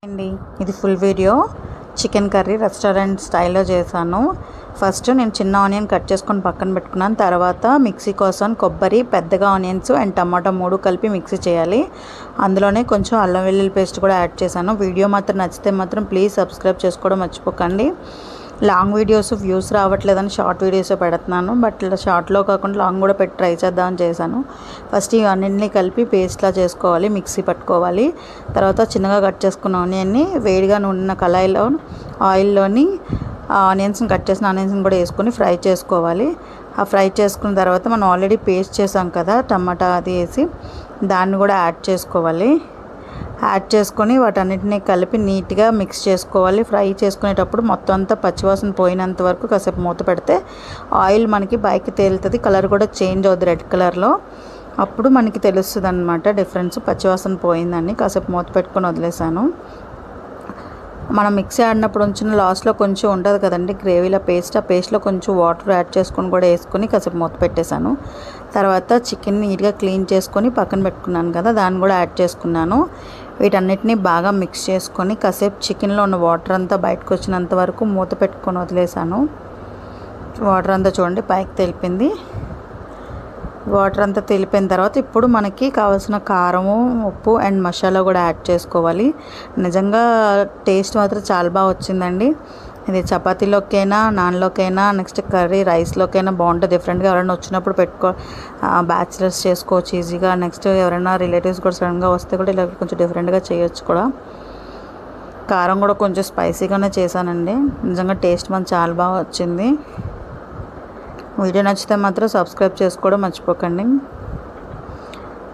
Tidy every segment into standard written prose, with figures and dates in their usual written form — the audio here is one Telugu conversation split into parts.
అండి ఇది full video chicken curry restaurant స్టైల్లో చేశాను. ఫస్ట్ నేను చిన్న ఆనియన్ కట్ చేసుకొని పక్కన పెట్టుకున్నాను. తర్వాత మిక్సీ కోసం కొబ్బరి, పెద్దగా ఆనియన్స్ అండ్ టమాటా 3 కలిపి మిక్సీ చేయాలి. అందులోనే కొంచెం అల్లం వెల్లుల్లి పేస్ట్ కూడా యాడ్ చేశాను. వీడియో మాత్రం నచ్చితే మాత్రం ప్లీజ్ సబ్స్క్రైబ్ చేసుకోవడం మర్చిపోకండి. లాంగ్ వీడియోస్ వ్యూస్ రావట్లేదని షార్ట్ వీడియోస్ పెడుతున్నాను. బట్ షార్ట్లో కాకుండా లాంగ్ కూడా పెట్టి ట్రై చేద్దామని చేశాను. ఫస్ట్ ఇవన్నింటినీ కలిపి పేస్ట్లా చేసుకోవాలి, మిక్సీ పట్టుకోవాలి. తర్వాత చిన్నగా కట్ చేసుకున్న ఆనియన్ని వేడిగా ఉన్న కళాయిలో ఆయిల్లోని ఆనియన్స్ని కట్ చేసిన ఆనియన్స్ని కూడా వేసుకొని ఫ్రై చేసుకోవాలి. ఆ ఫ్రై చేసుకున్న తర్వాత మనం ఆల్రెడీ పేస్ట్ చేసాం కదా, టమాటా అది వేసి దాన్ని కూడా యాడ్ చేసుకోవాలి. యాడ్ చేసుకొని వాటన్నిటిని కలిపి నీట్గా మిక్స్ చేసుకోవాలి. ఫ్రై చేసుకునేటప్పుడు మొత్తం అంతా పచ్చివాసన పోయినంత వరకు కాసేపు మూత పెడితే ఆయిల్ మనకి పైకి తేలుతుంది. కలర్ కూడా చేంజ్ అవుతుంది రెడ్ కలర్లో. అప్పుడు మనకి తెలుస్తుంది అన్నమాట డిఫరెన్స్, పచ్చివాసన పోయిందని. కాసేపు మూత పెట్టుకొని వదిలేసాను. మనం మిక్సీ ఆడినప్పుడు ఉంచిన లాస్ట్లో కొంచెం ఉంటుంది కదండి గ్రేవీలో పేస్ట్, ఆ పేస్ట్లో కొంచెం వాటర్ యాడ్ చేసుకొని కూడా వేసుకొని కాసేపు మూత పెట్టేశాను. తర్వాత చికెన్ నీట్గా క్లీన్ చేసుకొని పక్కన పెట్టుకున్నాను కదా, దాన్ని కూడా యాడ్ చేసుకున్నాను. వీటన్నిటిని బాగా మిక్స్ చేసుకొని కాసేపు చికెన్లో ఉన్న వాటర్ అంతా బయటకు వచ్చినంత వరకు మూత పెట్టుకొని వదిలేసాను. వాటర్ అంతా చూడండి పైకి తెలిపింది. వాటర్ అంతా తెలిపిన తర్వాత ఇప్పుడు మనకి కావాల్సిన కారము, ఉప్పు అండ్ మసాలా కూడా యాడ్ చేసుకోవాలి. నిజంగా టేస్ట్ మాత్రం చాలా బాగా వచ్చిందండి. ఇది చపాతీలోకైనా, నాన్లోకైనా, నెక్స్ట్ కర్రీ రైస్లోకైనా బాగుంటుంది. డిఫరెంట్గా ఎవరైనా వచ్చినప్పుడు బ్యాచిలర్స్ చేసుకోవచ్చు ఈజీగా. నెక్స్ట్ ఎవరైనా రిలేటివ్స్ కూడా సడన్గా వస్తే కూడా ఇలా కొంచెం డిఫరెంట్గా చేయొచ్చు కూడా. కారం కూడా కొంచెం స్పైసీగానే చేశానండి. నిజంగా టేస్ట్ మనకు చాలా బాగా వచ్చింది. వీడియో నచ్చితే మాత్రం సబ్స్క్రైబ్ చేసుకోవడం మర్చిపోకండి.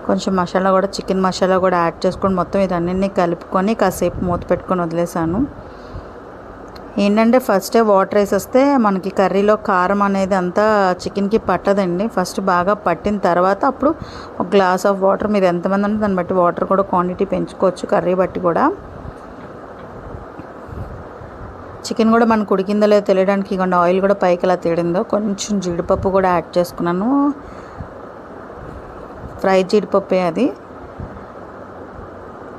కొంచెం మసాలా కూడా, చికెన్ మసాలా కూడా యాడ్ చేసుకొని మొత్తం ఇదన్నీ కలుపుకొని కాసేపు మూత పెట్టుకొని వదిలేసాను. ఏంటంటే ఫస్టే వాటర్ వేసేస్తే మనకి కర్రీలో కారం అనేది అంతా చికెన్కి పట్టదండి. ఫస్ట్ బాగా పట్టిన తర్వాత అప్పుడు ఒక గ్లాస్ ఆఫ్ వాటర్, మీరు ఎంతమంది అంటే దాన్ని బట్టి వాటర్ కూడా క్వాంటిటీ పెంచుకోవచ్చు, కర్రీ బట్టి కూడా. చికెన్ కూడా మనకు ఉడికిందో లేదో తెలియడానికి ఇవ్వండి ఆయిల్ కూడా పైకి ఎలా తేడిందో. కొంచెం జీడిపప్పు కూడా యాడ్ చేసుకున్నాను, ఫ్రై జీడిపప్పే అది.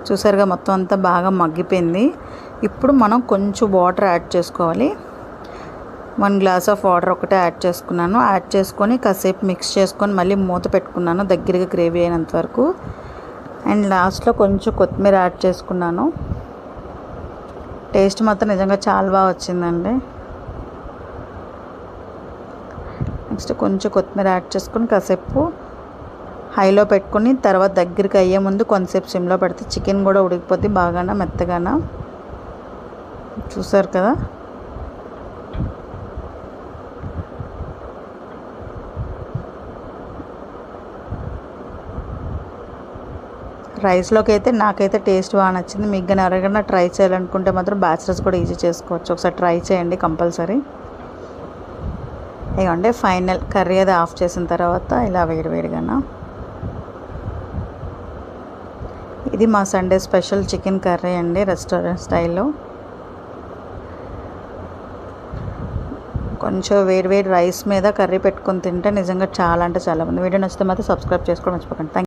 చూసారుగా మొత్తం అంతా బాగా మగ్గిపోయింది. ఇప్పుడు మనం కొంచెం వాటర్ యాడ్ చేసుకోవాలి. 1 గ్లాస్ ఆఫ్ వాటర్ ఒకటే యాడ్ చేసుకున్నాను. యాడ్ చేసుకొని కాసేపు మిక్స్ చేసుకొని మళ్ళీ మూత పెట్టుకున్నాను దగ్గరగా గ్రేవీ అయినంత వరకు. అండ్ లాస్ట్లో కొంచెం కొత్తిమీర యాడ్ చేసుకున్నాను. టేస్ట్ మాత్రం నిజంగా చాలా బాగా వచ్చిందండి. నెక్స్ట్ కొంచెం కొత్తిమీర యాడ్ చేసుకొని కాసేపు హైలో పెట్టుకుని తర్వాత దగ్గరికి అయ్యే ముందు కొంతసేపు సిమ్లో పెడితే చికెన్ కూడా ఉడికిపోద్ది బాగాన మెత్తగాన. చూసారు కదా, రైస్లోకి అయితే నాకైతే టేస్ట్ బాగా నచ్చింది. మీకు కానీ ఎవరికైనా ట్రై చేయాలనుకుంటే మాత్రం బ్యాచిలర్స్ కూడా ఈజీ చేసుకోవచ్చు. ఒకసారి ట్రై చేయండి కంపల్సరీ. ఇవ్వండి ఫైనల్ కర్రీ అది ఆఫ్ చేసిన తర్వాత ఇలా వేడివేడిగా. ఇది మా సండే స్పెషల్ చికెన్ కర్రీ అండి రెస్టారెంట్ స్టైల్లో. కొంచెం వేడి రైస్ మీద కర్రీ పెట్టుకొని తింటే నిజంగా చాలా అంటే చాలా బాగుంది. వీడియో నచ్చితే మాత్రం సబ్స్క్రైబ్ చేసుకోవడం మర్చిపోకండి. Thank you.